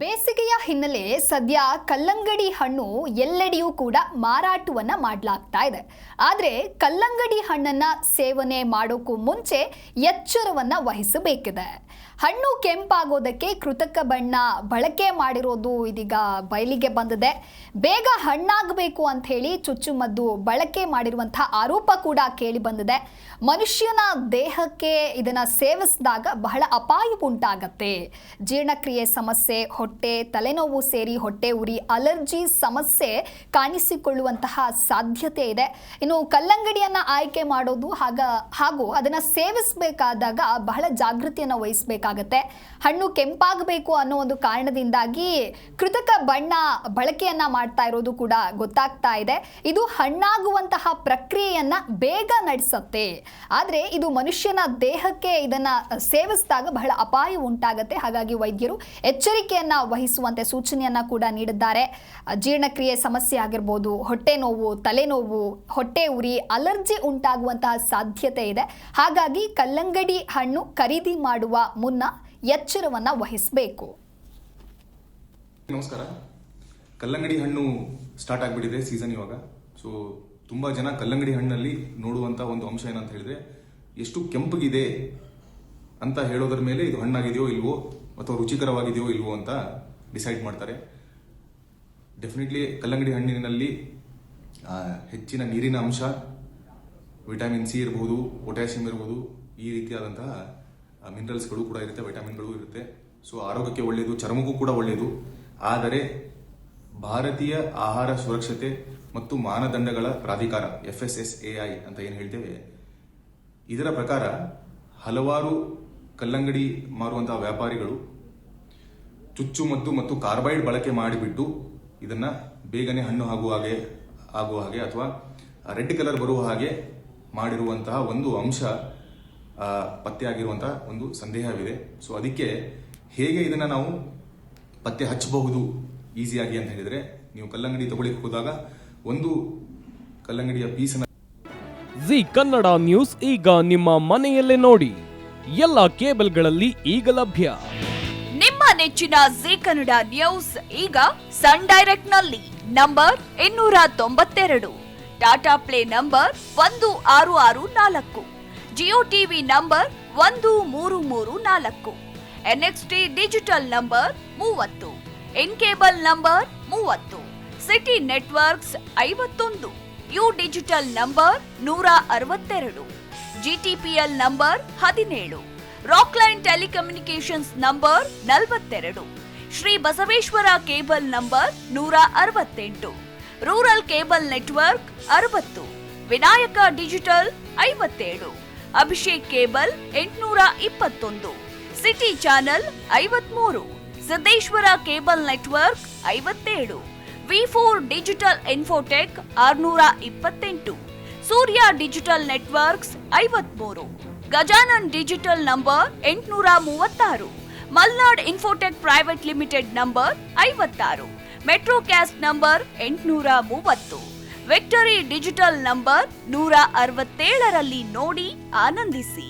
ಬೇಸಿಗೆಯ ಹಿನ್ನೆಲೆ ಸದ್ಯ ಕಲ್ಲಂಗಡಿ ಹಣ್ಣು ಎಲ್ಲೆಡೆಯೂ ಕೂಡ ಮಾರಾಟವನ್ನ ಮಾಡಲಾಗ್ತಾ ಇದೆ. ಆದರೆ ಕಲ್ಲಂಗಡಿ ಹಣ್ಣನ್ನ ಸೇವನೆ ಮಾಡೋಕ್ಕೂ ಮುಂಚೆ ಎಚ್ಚರವನ್ನ ವಹಿಸಬೇಕಿದೆ. ಹಣ್ಣು ಕೆಂಪಾಗೋದಕ್ಕೆ ಕೃತಕ ಬಣ್ಣ ಬಳಕೆ ಮಾಡಿರೋದು ಇದೀಗ ಬಯಲಿಗೆ ಬಂದಿದೆ. ಬೇಗ ಹಣ್ಣಾಗಬೇಕು ಅಂತ ಹೇಳಿ ಚುಚ್ಚುಮದ್ದು ಬಳಕೆ ಮಾಡಿರುವಂತಹ ಆರೋಪ ಕೂಡ ಕೇಳಿ ಬಂದಿದೆ. ಮನುಷ್ಯನ ದೇಹಕ್ಕೆ ಇದನ್ನ ಸೇವಿಸಿದಾಗ ಬಹಳ ಅಪಾಯ ಉಂಟಾಗತ್ತೆ. ಜೀರ್ಣಕ್ರಿಯೆ ಸಮಸ್ಯೆ, ಹೊಟ್ಟೆ, ತಲೆನೋವು ಸೇರಿ ಹೊಟ್ಟೆ ಉರಿ, ಅಲರ್ಜಿ ಸಮಸ್ಯೆ ಕಾಣಿಸಿಕೊಳ್ಳುವಂತಹ ಸಾಧ್ಯತೆ ಇದೆ. ಇನ್ನು ಕಲ್ಲಂಗಡಿಯನ್ನ ಆಯ್ಕೆ ಮಾಡೋದು ಹಾಗೂ ಅದನ್ನ ಸೇವಿಸಬೇಕಾದಾಗ ಬಹಳ ಜಾಗೃತಿಯನ್ನು ವಹಿಸಬೇಕಾಗತ್ತೆ. ಹಣ್ಣು ಕೆಂಪಾಗಬೇಕು ಅನ್ನೋ ಒಂದು ಕಾರಣದಿಂದಾಗಿ ಕೃತಕ ಬಣ್ಣ ಬಳಕೆಯನ್ನ ಮಾಡ್ತಾ ಇರೋದು ಕೂಡ ಗೊತ್ತಾಗ್ತಾ ಇದೆ. ಇದು ಹಣ್ಣಾಗುವಂತಹ ಪ್ರಕ್ರಿಯೆಯನ್ನ ಬೇಗ ನಡೆಸುತ್ತೆ. ಆದರೆ ಇದು ಮನುಷ್ಯನ ದೇಹಕ್ಕೆ ಇದನ್ನ ಸೇವಿಸಿದಾಗ ಬಹಳ ಅಪಾಯ ಉಂಟಾಗತ್ತೆ. ಹಾಗಾಗಿ ವೈದ್ಯರು ಎಚ್ಚರಿಕೆಯನ್ನ ವಹಿಸುವಂತೆ ಸೂಚನೆಯನ್ನ ಕೂಡ ನೀಡಿದ್ದಾರೆ. ಜೀರ್ಣಕ್ರಿಯೆ ಸಮಸ್ಯೆ ಆಗಿರ್ಬೋದು, ಹೊಟ್ಟೆ ನೋವು, ತಲೆನೋವು, ಹೊಟ್ಟೆ ಉರಿ, ಅಲರ್ಜಿ ಉಂಟಾಗುವಂತಹ ಸಾಧ್ಯತೆ ಇದೆ. ಹಾಗಾಗಿ ಕಲ್ಲಂಗಡಿ ಹಣ್ಣು ಖರೀದಿ ಮಾಡುವ ಮುನ್ನ ಎಚ್ಚರವನ್ನ ವಹಿಸಬೇಕು. ನಮಸ್ಕಾರ. ಕಲ್ಲಂಗಡಿ ಹಣ್ಣು ಸ್ಟಾರ್ಟ್ ಆಗಿಬಿಟ್ಟಿದೆ ಸೀಸನ್ ಇವಾಗ. ಸೊ ತುಂಬಾ ಜನ ಕಲ್ಲಂಗಡಿ ಹಣ್ಣಲ್ಲಿ ನೋಡುವಂತ ಒಂದು ಅಂಶ ಏನಂತ ಹೇಳಿದ್ರೆ, ಎಷ್ಟು ಕೆಂಪಗಿದೆ ಅಂತ ಹೇಳೋದ್ರ ಮೇಲೆ ಇದು ಹಣ್ಣಾಗಿದೆಯೋ ಇಲ್ವೋ ಅಥವಾ ರುಚಿಕರವಾಗಿದೆಯೋ ಇಲ್ವೋ ಅಂತ ಡಿಸೈಡ್ ಮಾಡ್ತಾರೆ. ಡೆಫಿನೆಟ್ಲಿ ಕಲ್ಲಂಗಡಿ ಹಣ್ಣಿನಲ್ಲಿ ಹೆಚ್ಚಿನ ನೀರಿನ ಅಂಶ, ವಿಟಮಿನ್ ಸಿ ಇರಬಹುದು, ಪೊಟ್ಯಾಷಿಯಂ ಇರಬಹುದು, ಈ ರೀತಿಯಾದಂತಹ ಮಿನರಲ್ಸ್ಗಳು ಕೂಡ ಇರುತ್ತೆ, ವಿಟಮಿನ್ಗಳು ಇರುತ್ತೆ. ಸೊ ಆರೋಗ್ಯಕ್ಕೆ ಒಳ್ಳೆಯದು, ಚರ್ಮಕ್ಕೂ ಕೂಡ ಒಳ್ಳೆಯದು. ಆದರೆ ಭಾರತೀಯ ಆಹಾರ ಸುರಕ್ಷತೆ ಮತ್ತು ಮಾನದಂಡಗಳ ಪ್ರಾಧಿಕಾರ FSSAI ಅಂತ ಏನು ಹೇಳ್ತೇವೆ, ಇದರ ಪ್ರಕಾರ ಹಲವಾರು ಕಲ್ಲಂಗಡಿ ಮಾರುವಂತಹ ವ್ಯಾಪಾರಿಗಳು ಚುಚ್ಚುಮದ್ದು ಮತ್ತು ಕಾರ್ಬೈಡ್ ಬಳಕೆ ಮಾಡಿಬಿಟ್ಟು ಇದನ್ನ ಬೇಗನೆ ಹಣ್ಣು ಆಗುವ ಹಾಗೆ ಅಥವಾ ರೆಡ್ ಕಲರ್ ಬರುವ ಹಾಗೆ ಮಾಡಿರುವಂತಹ ಒಂದು ಅಂಶ ಪತ್ತೆಯಾಗಿರುವಂತಹ ಒಂದು ಸಂದೇಹವಿದೆ. ಸೊ ಅದಕ್ಕೆ ಹೇಗೆ ಇದನ್ನ ನಾವು ಪತ್ತೆ ಹಚ್ಚಬಹುದು ಈಸಿಯಾಗಿ ಅಂತ ಹೇಳಿದ್ರೆ, ನೀವು ಕಲ್ಲಂಗಡಿ ತಗೊಳ್ಳಿಕ್ಕೆ ಹೋದಾಗ ಒಂದು ಕಲ್ಲಂಗಡಿಯ ಪೀಸನ್ನ ಜಿ ಕನ್ನಡ ನ್ಯೂಸ್ ಈಗ ನಿಮ್ಮ ಮನೆಯಲ್ಲೇ ನೋಡಿ. ಎಲ್ಲ ಕೇಬಲ್ಗಳಲ್ಲಿ ಈಗ ಲಭ್ಯ. ನಿಮ್ಮ ನೆಚ್ಚಿನ ಜಿ ಕನ್ನಡ ನ್ಯೂಸ್ ಈಗ ಸನ್ ಡೈರೆಕ್ಟ್ ನಲ್ಲಿ number 292, Tata play number 1664, Jio TV number 1334, NXT digital number 30, in cable number 30, city networks 51, U digital number 162, GTPL number 17, Rockline telecommunications number 42, Shri Basaveshwara cable number 168, rural cable network 60, Vinayaka digital 57, Abhishek cable 821, city channel 53, Siddeshwara cable network 57, V4 digital Infotech 628, Surya digital networks 53, Gajanan digital number 836, Malnad infotech private limited number 56, Metrocast number 830, victory digital number 167ರಲ್ಲಿ ನೋಡಿ ಆನಂದಿಸಿ.